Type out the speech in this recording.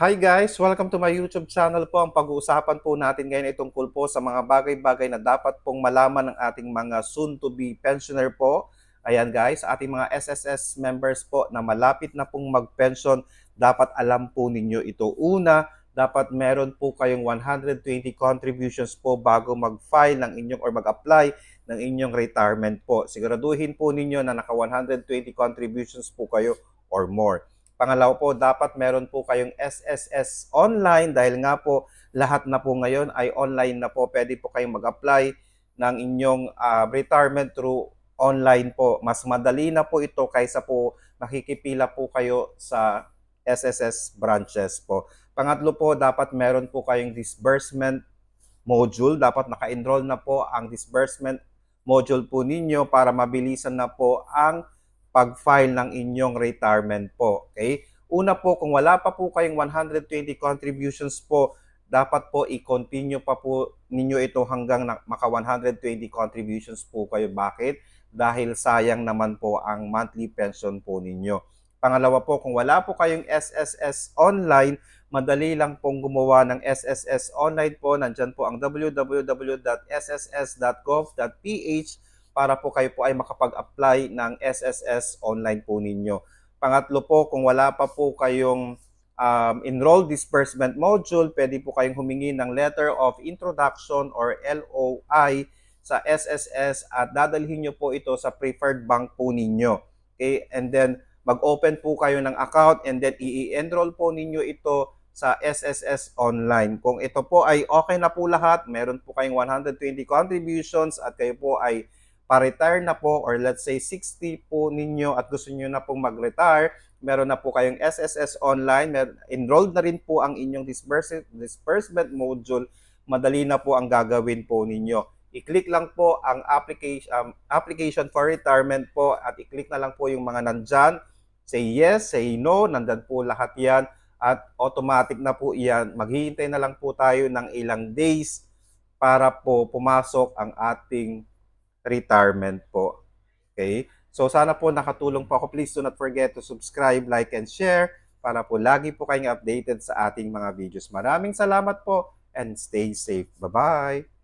Hi guys! Welcome to my YouTube channel po. Ang pag-uusapan po natin ngayon ay tungkol po sa mga bagay-bagay na dapat pong malaman ng ating mga soon-to-be pensioner po. Ayan guys, ating mga SSS members po na malapit na pong mag-pension, dapat alam po ninyo ito. Una, dapat meron po kayong 120 contributions po bago mag-file ng inyong or mag-apply ng inyong retirement po. Siguraduhin po ninyo na naka 120 contributions po kayo or more. Pangalawa po, dapat meron po kayong SSS online dahil nga po lahat na po ngayon ay online na po. Pwede po kayong mag-apply ng inyong retirement through online po. Mas madali na po ito kaysa po nakikipila po kayo sa SSS branches po. Pangatlo po, dapat meron po kayong disbursement module. Dapat naka-enroll na po ang disbursement module po ninyo para mabilisan na po ang pag-file ng inyong retirement po. Okay? Una po, kung wala pa po kayong 120 contributions po, dapat po i-continue pa po ninyo ito hanggang maka 120 contributions po kayo. Bakit? Dahil sayang naman po ang monthly pension po ninyo. Pangalawa po, kung wala po kayong SSS online, madali lang pong gumawa ng SSS online po. Nandyan po ang www.sss.gov.ph para po kayo po ay makapag-apply ng SSS online po ninyo. Pangatlo po, kung wala pa po kayong enrolled disbursement module, pwede po kayong humingi ng letter of introduction or LOI sa SSS at dadalhin nyo po ito sa preferred bank po ninyo. Okay? And then, mag-open po kayo ng account and then i-enroll po ninyo ito sa SSS online. Kung ito po ay okay na po lahat, meron po kayong 120 contributions at kayo po ay pa-retire na po or let's say 60 po ninyo at gusto niyo na pong mag-retire, meron na po kayong SSS online, enrolled na rin po ang inyong disbursement module, madali na po ang gagawin po ninyo. I-click lang po ang application for retirement po at i-click na lang po yung mga nandyan. Say yes, say no, nandyan po lahat yan at automatic na po yan. Maghihintay na lang po tayo ng ilang days para po pumasok ang ating retirement po. Okay? So sana po nakatulong po ako. Please do not forget to subscribe, like, and share para po lagi po kayong updated sa ating mga videos. Maraming salamat po and stay safe. Bye-bye!